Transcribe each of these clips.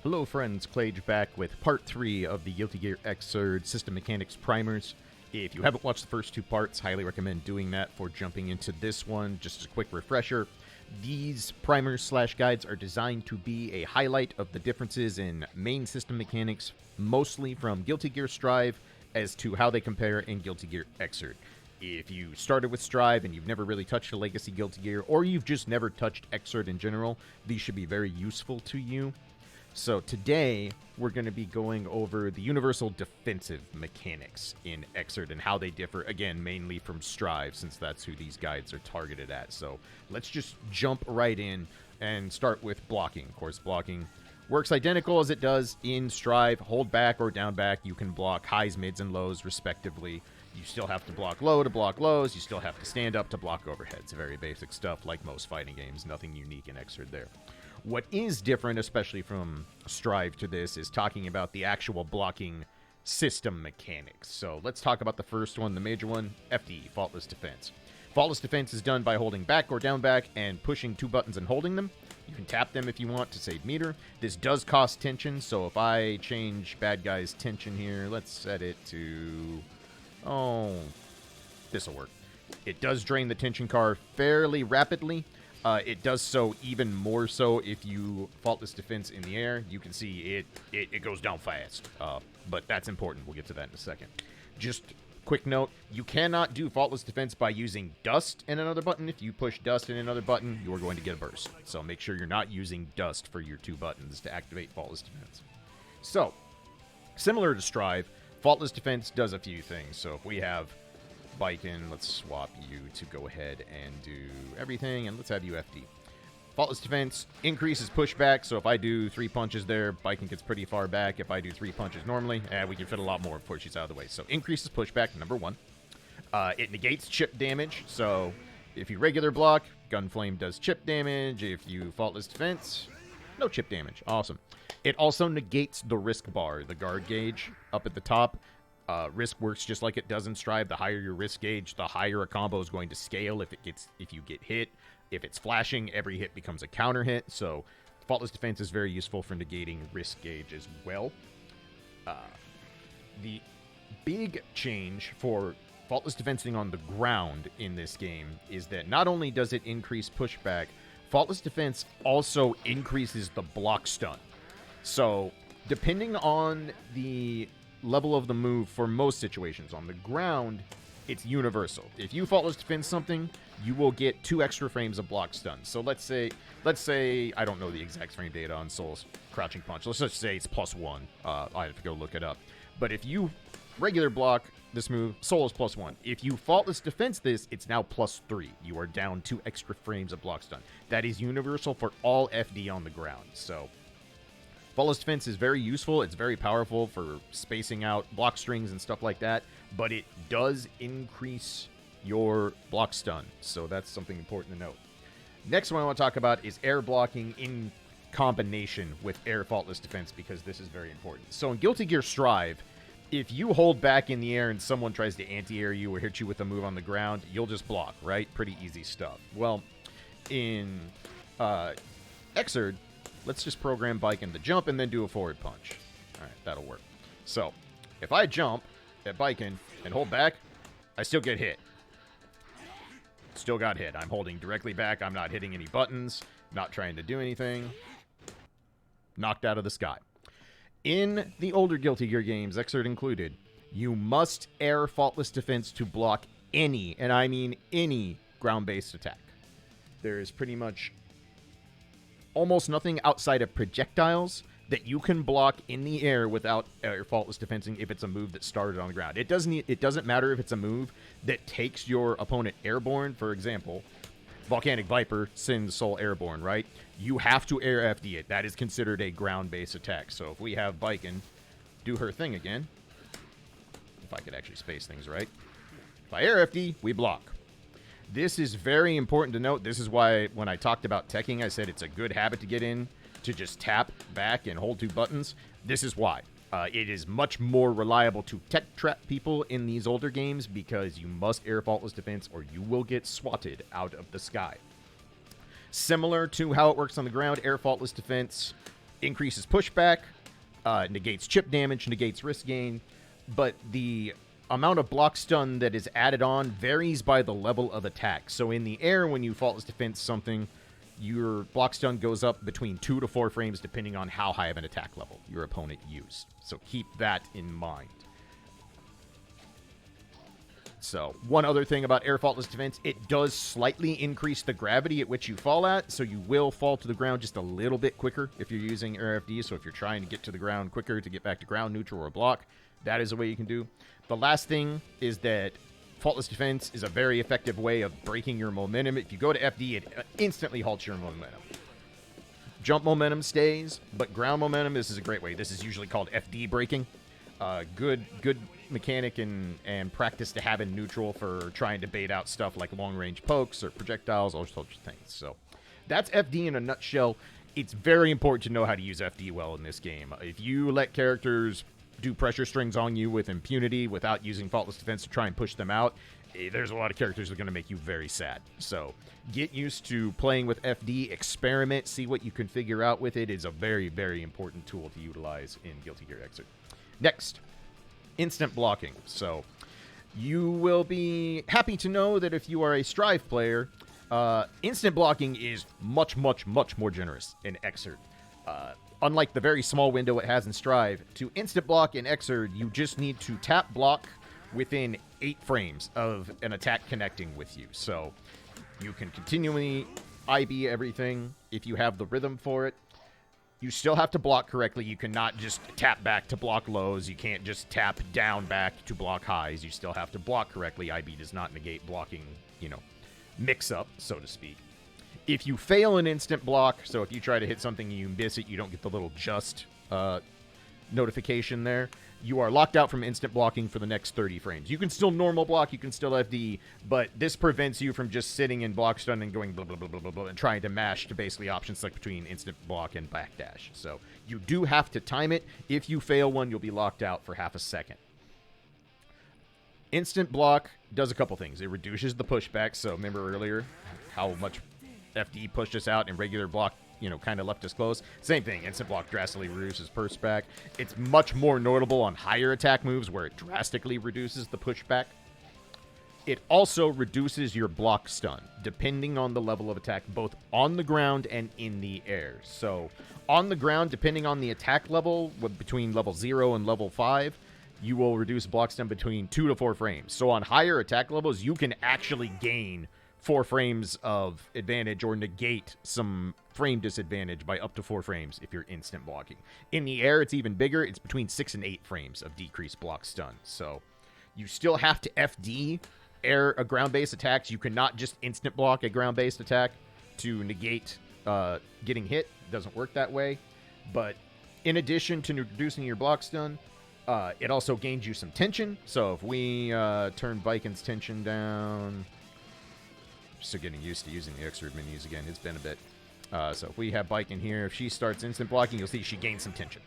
Hello friends, Clage back with part 3 of the Guilty Gear XRD System Mechanics Primers. If you haven't watched the first two parts, highly recommend doing that for jumping into this one. Just a quick refresher. These primers / guides are designed to be a highlight of the differences in main system mechanics, mostly from Guilty Gear Strive, as to how they compare in Guilty Gear XRD. If you started with Strive and you've never really touched a Legacy Guilty Gear, or you've just never touched XRD in general, these should be very useful to you. So today, we're going to be going over the universal defensive mechanics in XRD and how they differ, again, mainly from Strive, since that's who these guides are targeted at. So let's just jump right in and start with blocking. Of course, blocking works identical as it does in Strive. Hold back or down back, you can block highs, mids, and lows, respectively. You still have to block low to block lows. You still have to stand up to block overheads. Very basic stuff like most fighting games. Nothing unique in XRD there. What is different, especially from Strive to this, is talking about the actual blocking system mechanics. So let's talk about the first one, the major one, FD, Faultless Defense. Faultless Defense is done by holding back or down back and pushing two buttons and holding them. You can tap them if you want to save meter. This does cost tension, so if I change bad guy's tension here, let's set it to... oh, this'll work. It does drain the tension car fairly rapidly. It does so even more so if you Faultless Defense in the air. You can see it goes down fast, but that's important. We'll get to that in a second. Just quick note, you cannot do Faultless Defense by using Dust in another button. If you push Dust in another button, you are going to get a burst. So make sure you're not using Dust for your two buttons to activate Faultless Defense. So, similar to Strive, Faultless Defense does a few things. So if we have Biken, let's swap you to go ahead and do everything, and let's have you FD. Faultless Defense increases pushback, so if I do 3 punches there, Biken gets pretty far back. If I do 3 punches normally, we can fit a lot more before she's out of the way. So increases pushback, number one. It negates chip damage, so if you regular block, Gunflame does chip damage. If you Faultless Defense, no chip damage. Awesome. It also negates the risk bar, the guard gauge up at the top. Risk works just like it does in Strive. The higher your risk gauge, the higher a combo is going to scale if you get hit. If it's flashing, every hit becomes a counter hit. So Faultless Defense is very useful for negating risk gauge as well. The big change for Faultless Defensing on the ground in this game is that not only does it increase pushback, Faultless Defense also increases the block stun. So depending on the level of the move for most situations. On the ground, it's universal. If you Faultless Defense something, you will get 2 extra frames of block stun. So let's say, I don't know the exact frame data on Soul's Crouching Punch. Let's just say it's +1. I have to go look it up. But if you regular block this move, Soul is +1. If you Faultless Defense this, it's now +3. You are down 2 extra frames of block stun. That is universal for all FD on the ground. So Faultless Defense is very useful. It's very powerful for spacing out block strings and stuff like that, but it does increase your block stun, so that's something important to note. Next one I want to talk about is air blocking in combination with air Faultless Defense, because this is very important. So in Guilty Gear Strive, if you hold back in the air and someone tries to anti-air you or hit you with a move on the ground, you'll just block, right? Pretty easy stuff. Well, in XRD, let's just program Biken to jump and then do a forward punch. All right, that'll work. So, if I jump at Biken and hold back, I still get hit. Still got hit. I'm holding directly back. I'm not hitting any buttons. Not trying to do anything. Knocked out of the sky. In the older Guilty Gear games, XRD included, you must air Faultless Defense to block any, and I mean any, ground-based attack. There is pretty much almost nothing outside of projectiles that you can block in the air without Faultless Defensing if it's a move that started on the ground. It doesn't matter if it's a move that takes your opponent airborne. For example, Volcanic Viper sends Soul airborne, right? You have to air FD it. That is considered a ground-based attack. So if we have Biken do her thing again, if I could actually space things right, if I air FD, we block. This is very important to note. This is why when I talked about teching, I said it's a good habit to get in, to just tap back and hold 2 buttons. This is why. It is much more reliable to tech trap people in these older games because you must air Faultless Defense or you will get swatted out of the sky. Similar to how it works on the ground, air Faultless Defense increases pushback, negates chip damage, negates risk gain, but the amount of block stun that is added on varies by the level of attack. So in the air, when you faultless defense something, your block stun goes up between 2 to 4 frames depending on how high of an attack level your opponent used. So keep that in mind. So one other thing about air faultless defense, it does slightly increase the gravity at which you fall at, so you will fall to the ground just a little bit quicker if you're using air FD. So if you're trying to get to the ground quicker to get back to ground, neutral, or block, that is a way you can do. The last thing is that faultless defense is a very effective way of breaking your momentum. If you go to FD, it instantly halts your momentum. Jump momentum stays, but ground momentum, this is a great way. This is usually called FD breaking. Good mechanic and practice to have in neutral for trying to bait out stuff like long-range pokes or projectiles, all sorts of things. So that's FD in a nutshell. It's very important to know how to use FD well in this game. If you let characters do pressure strings on you with impunity without using faultless defense to try and push them out, there's a lot of characters that are going to make you very sad. So get used to playing with FD, experiment, see what you can figure out with it. It's a very, very important tool to utilize in Guilty Gear Xrd. Next, instant blocking. So you will be happy to know that if you are a Strive player, instant blocking is much, much, much more generous in Xrd. Unlike the very small window it has in Strive, to instant block in Xrd, you just need to tap block within 8 frames of an attack connecting with you. So you can continually IB everything if you have the rhythm for it. You still have to block correctly. You cannot just tap back to block lows. You can't just tap down back to block highs. You still have to block correctly. IB does not negate blocking, mix-up, so to speak. If you fail an instant block, so if you try to hit something and you miss it, you don't get the little just notification there, you are locked out from instant blocking for the next 30 frames. You can still normal block, you can still FD, but this prevents you from just sitting in block stun and going blah, blah, blah, blah, blah, blah, and trying to mash to basically options like between instant block and backdash. So you do have to time it. If you fail one, you'll be locked out for half a second. Instant block does a couple things. It reduces the pushback, so remember earlier how much FD pushed us out and regular block, kind of left us close. Same thing, instant block drastically reduces pushback. It's much more notable on higher attack moves where it drastically reduces the pushback. It also reduces your block stun, depending on the level of attack, both on the ground and in the air. So, on the ground, depending on the attack level, between level 0 and level 5, you will reduce block stun between 2 to 4 frames. So, on higher attack levels, you can actually gain 4 frames of advantage or negate some frame disadvantage by up to 4 frames if you're instant blocking. In the air, it's even bigger. It's between 6 and 8 frames of decreased block stun. So you still have to FD air a ground-based attacks. You cannot just instant block a ground-based attack to negate getting hit. It doesn't work that way. But in addition to reducing your block stun, it also gains you some tension. So if we turn Viking's tension down... Still getting used to using the Xrd menus again. It's been a bit. So if we have Bike in here, if she starts instant blocking, you'll see she gains some tension.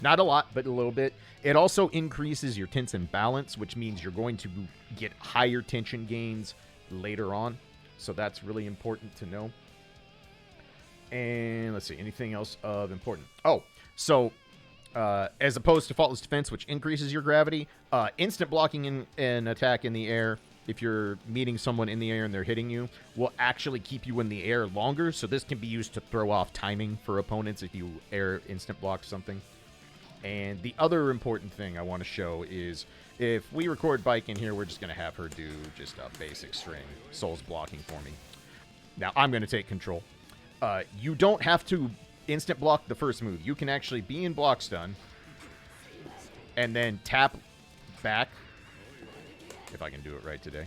Not a lot, but a little bit. It also increases your tension balance, which means you're going to get higher tension gains later on. So that's really important to know. And let's see, anything else of important? Oh, so as opposed to faultless defense, which increases your gravity, instant blocking in an attack in the air, if you're meeting someone in the air and they're hitting you, will actually keep you in the air longer. So this can be used to throw off timing for opponents if you air instant block something. And the other important thing I want to show is if we record Bike in here, we're just going to have her do just a basic string souls blocking for me. Now I'm going to take control. You don't have to instant block the first move. You can actually be in block stun and then tap back. If I can do it right today.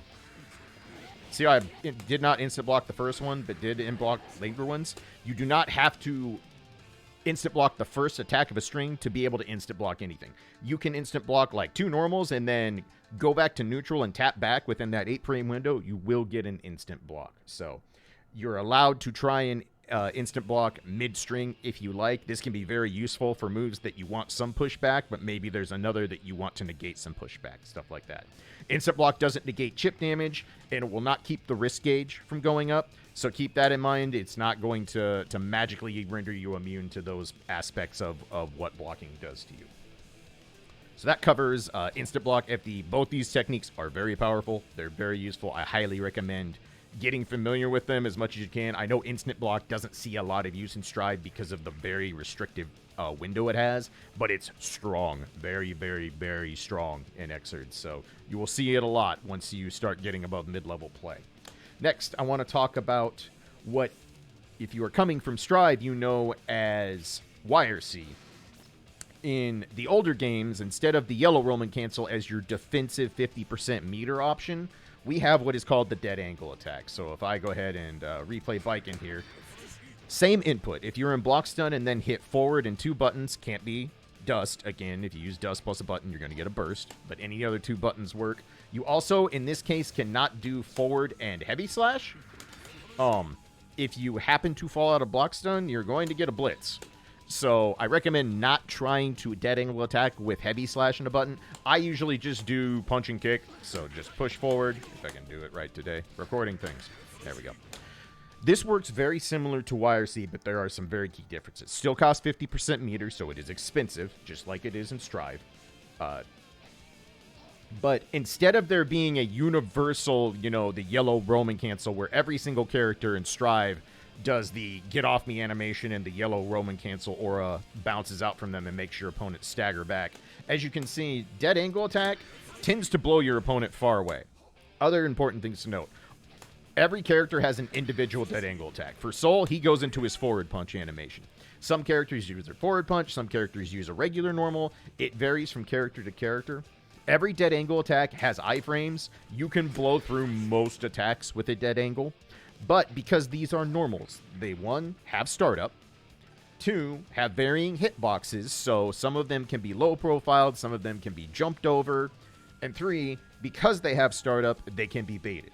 See how I did not instant block the first one, but did in block later ones? You do not have to instant block the first attack of a string to be able to instant block anything. You can instant block like 2 normals and then go back to neutral and tap back within that 8 frame window. You will get an instant block. So you're allowed to try and instant block mid-string if you like. This can be very useful for moves that you want some pushback, but maybe there's another that you want to negate some pushback, stuff like that. Instant block doesn't negate chip damage, and it will not keep the risk gauge from going up, so keep that in mind. It's not going to magically render you immune to those aspects of what blocking does to you. So that covers instant block, FD. Both these techniques are very powerful. They're very useful. I highly recommend getting familiar with them as much as you can. I know instant block doesn't see a lot of use in Stride because of the very restrictive window it has, but it's strong. Very, very, very strong in XRD. So you will see it a lot once you start getting above mid-level play. Next, I want to talk about what, if you are coming from Stride, you know as YRC. In the older games, instead of the yellow Roman cancel as your defensive 50% meter option, we have what is called the dead angle attack. So if I go ahead and replay bike in here, same input. If you're in block stun and then hit forward and 2 buttons, can't be dust. Again, if you use dust plus a button, you're going to get a burst, but any other 2 buttons work. You also, in this case, cannot do forward and heavy slash. If you happen to fall out of block stun, you're going to get a blitz. So I recommend not trying to dead angle attack with heavy slash in a button. I usually just do punch and kick. So just push forward. If I can do it right today. Recording things. There we go. This works very similar to YRC, but there are some very key differences. Still costs 50% meter, so it is expensive, just like it is in Strive. But instead of there being a universal, the yellow Roman cancel where every single character in Strive does the get off me animation and the yellow Roman cancel aura bounces out from them and makes your opponent stagger back. As you can see, dead angle attack tends to blow your opponent far away. Other important things to note. Every character has an individual dead angle attack. For Soul, he goes into his forward punch animation. Some characters use their forward punch. Some characters use a regular normal. It varies from character to character. Every dead angle attack has iframes. You can blow through most attacks with a dead angle. But because these are normals, they, 1, have startup, 2, have varying hitboxes, so some of them can be low-profiled, some of them can be jumped over, and 3, because they have startup, they can be baited.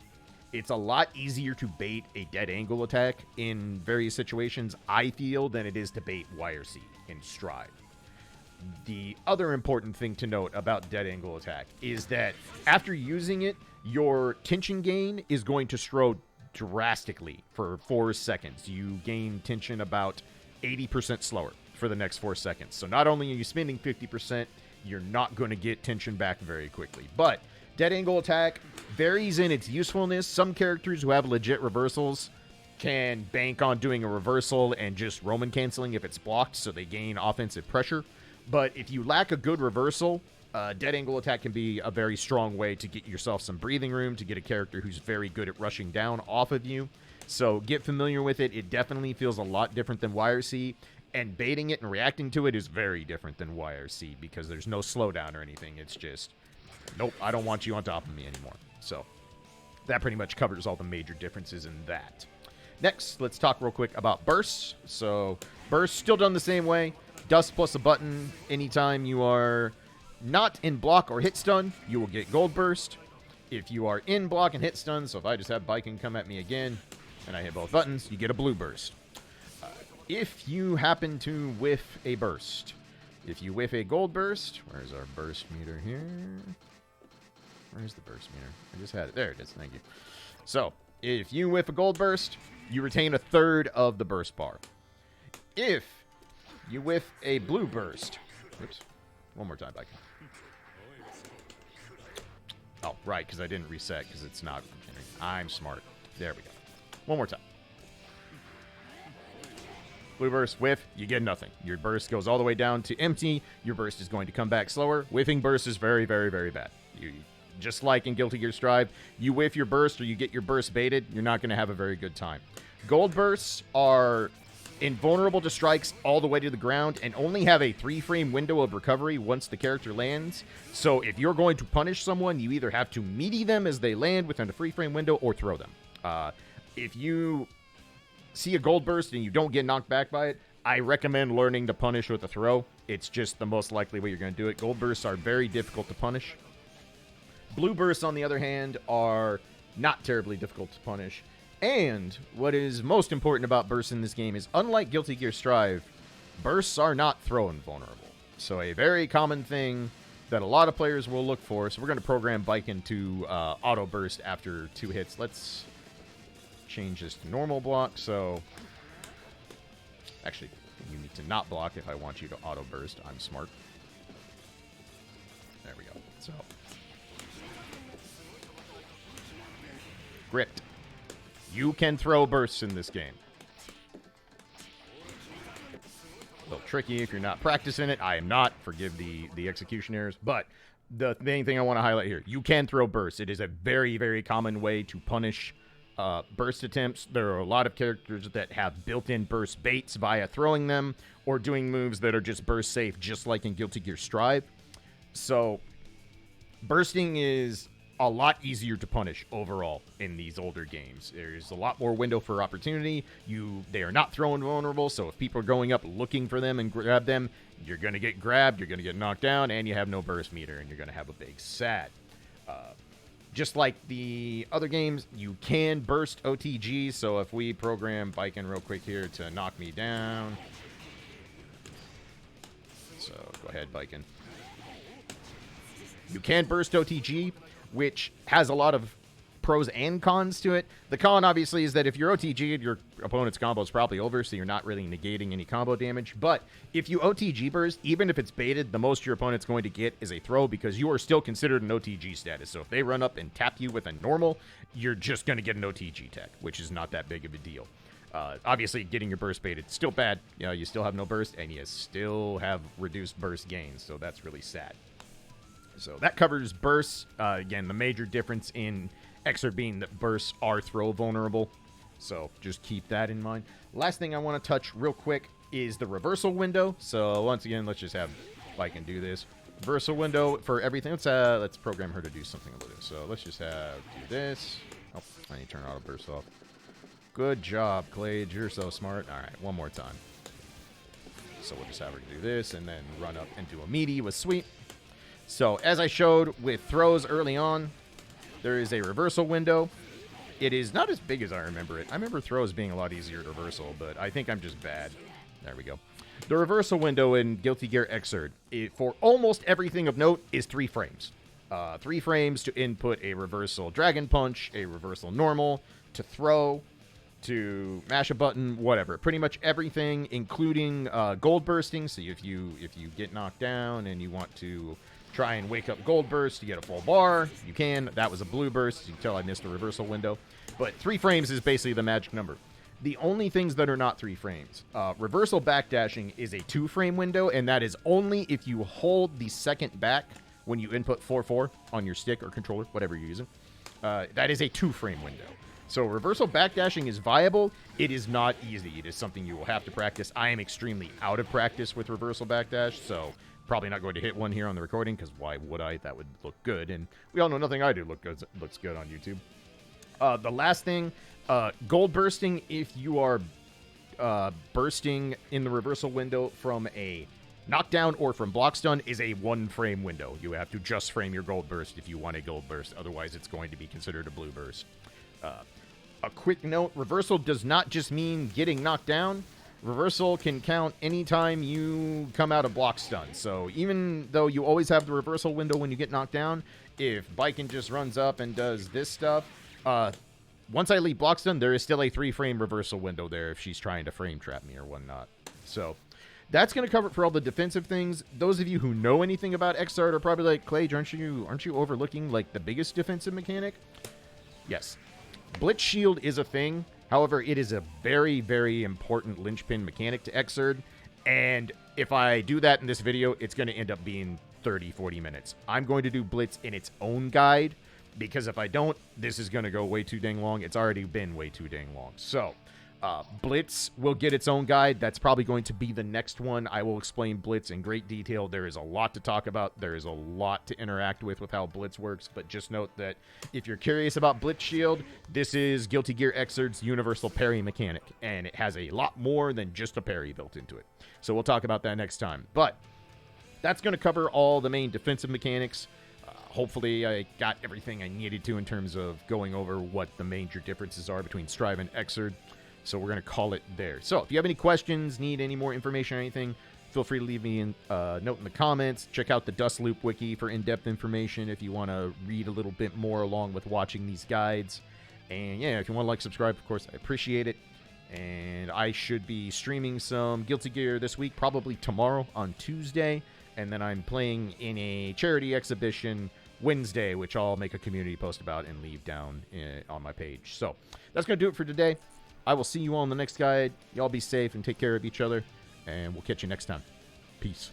It's a lot easier to bait a dead angle attack in various situations, I feel, than it is to bait YRC in Stride. The other important thing to note about dead angle attack is that after using it, your tension gain is going to slow drastically for 4 seconds. You gain tension about 80% slower for the next 4 seconds. So not only are you spending 50%, you're not going to get tension back very quickly. But dead angle attack varies in its usefulness. Some characters who have legit reversals can bank on doing a reversal and just Roman canceling if it's blocked, so they gain offensive pressure. But if you lack a good reversal, dead angle attack can be a very strong way to get yourself some breathing room, to get a character who's very good at rushing down off of you. So get familiar with it. It definitely feels a lot different than YRC, and baiting it and reacting to it is very different than YRC because there's no slowdown or anything. It's just, nope, I don't want you on top of me anymore. So that pretty much covers all the major differences in that. Next, let's talk real quick about bursts. So bursts still done the same way. Dust plus a button. Anytime you are not in block or hit stun, you will get gold burst. If you are in block and hit stun, so if I just have Biking come at me again and I hit both buttons, you get a blue burst. If you happen to whiff a burst, if you whiff a gold burst, where's our burst meter here? Where's the burst meter? I just had it. There it is. Thank you. So if you whiff a gold burst, you retain 1/3 of the burst bar. If you whiff a blue burst, oops, one more time, Biking. Oh, right, because I didn't reset because it's not. I'm smart. There we go. One more time. Blue burst, whiff, you get nothing. Your burst goes all the way down to empty. Your burst is going to come back slower. Whiffing burst is very, very, very bad. Just like in Guilty Gear Strive, you whiff your burst or you get your burst baited, you're not going to have a very good time. Gold bursts are invulnerable to strikes all the way to the ground and only have a 3-frame window of recovery once the character lands. So if you're going to punish someone, you either have to meaty them as they land within a 3-frame window or throw them. If you see a gold burst and you don't get knocked back by it, I recommend learning to punish with a throw. It's just the most likely way you're going to do it. Gold bursts are very difficult to punish. Blue bursts, on the other hand, are not terribly difficult to punish. And what is most important about bursts in this game is, unlike Guilty Gear Strive, bursts are not throw invulnerable. So a very common thing that a lot of players will look for. So we're going to program Biken to auto burst after 2 hits. Let's change this to normal block. So actually, you need to not block if I want you to auto burst. I'm smart. There we go. So gripped. You can throw bursts in this game. A little tricky if you're not practicing it. I am not. Forgive the execution errors. But the main thing I want to highlight here, you can throw bursts. It is a very, very common way to punish burst attempts. There are a lot of characters that have built-in burst baits via throwing them or doing moves that are just burst safe, just like in Guilty Gear Strive. So bursting is a lot easier to punish overall in these older games. There's a lot more window for opportunity. They are not throw invulnerable, so if people are going up looking for them and grab them, you're going to get grabbed, you're going to get knocked down, and you have no burst meter, and you're going to have a big sad. Just like the other games, you can burst OTG, so if we program Biken real quick here to knock me down. So go ahead, Biken. You can burst OTG, which has a lot of pros and cons to it. The con, obviously, is that if you're OTG'd, your opponent's combo is probably over, so you're not really negating any combo damage. But if you OTG burst, even if it's baited, the most your opponent's going to get is a throw, because you are still considered an OTG status. So if they run up and tap you with a normal, you're just going to get an OTG tech, which is not that big of a deal. Obviously, getting your burst baited, still bad. You know, you still have no burst, and you still have reduced burst gains, so that's really sad. So that covers bursts. Again, the major difference in XRD being that bursts are throw vulnerable. So just keep that in mind. Last thing I want to touch real quick is the reversal window. So once again, let's just have Biken do this. Reversal window for everything. Let's program her to do something a little bit. So let's just have do this. Oh, I need to turn auto burst off. Good job, Clade. You're so smart. All right, one more time. So we'll just have her do this and then run up and do a meaty with sweep. So, as I showed with throws early on, there is a reversal window. It is not as big as I remember it. I remember throws being a lot easier to reversal, but I think I'm just bad. There we go. The reversal window in Guilty Gear XRD, for almost everything of note, is 3 frames. 3 frames to input a reversal Dragon Punch, a reversal normal, to throw, to mash a button, whatever. Pretty much everything, including gold bursting. So if you get knocked down and you want to try and wake up gold burst to get a full bar, you can. That was a blue burst. You can tell I missed a reversal window. But 3 frames is basically the magic number. The only things that are not 3 frames. Reversal backdashing is a 2-frame window, and that is only if you hold the second back when you input 4-4 on your stick or controller, whatever you're using. That is a 2-frame window. So reversal backdashing is viable. It is not easy. It is something you will have to practice. I am extremely out of practice with reversal backdash, so probably not going to hit one here on the recording, because why would I? That would look good, and we all know nothing I do looks good on YouTube. The last thing, gold bursting, if you are bursting in the reversal window from a knockdown or from block stun, is a 1-frame window. You have to just frame your gold burst if you want a gold burst. Otherwise, it's going to be considered a blue burst. A quick note, reversal does not just mean getting knocked down. Reversal can count anytime you come out of block stun. So even though you always have the reversal window when you get knocked down, if Biken just runs up and does this stuff, once I leave block stun, there is still a 3-frame reversal window there if she's trying to frame trap me or whatnot. So that's going to cover it for all the defensive things. Those of you who know anything about XRD are probably like, Clay, aren't you overlooking like the biggest defensive mechanic? Yes. Blitz Shield is a thing. However, it is a very, very important linchpin mechanic to XRD, and if I do that in this video, it's going to end up being 30-40 minutes. I'm going to do Blitz in its own guide, because if I don't, this is going to go way too dang long. It's already been way too dang long. So, Blitz will get its own guide. That's probably going to be the next one. I will explain Blitz in great detail. There is a lot to talk about. There is a lot to interact with how Blitz works. But just note that if you're curious about Blitz Shield, this is Guilty Gear XRD's universal parry mechanic. And it has a lot more than just a parry built into it. So we'll talk about that next time. But that's going to cover all the main defensive mechanics. hopefully I got everything I needed to in terms of going over what the major differences are between Strive and XRD. So we're going to call it there. So if you have any questions, need any more information or anything, feel free to leave me a note in the comments. Check out the Dust Loop wiki for in-depth information if you want to read a little bit more along with watching these guides. And yeah, if you want to like, subscribe, of course, I appreciate it. And I should be streaming some Guilty Gear this week, probably tomorrow on Tuesday. And then I'm playing in a charity exhibition Wednesday, which I'll make a community post about and leave down on my page. So that's going to do it for today. I will see you all in the next guide. Y'all be safe and take care of each other. And we'll catch you next time. Peace.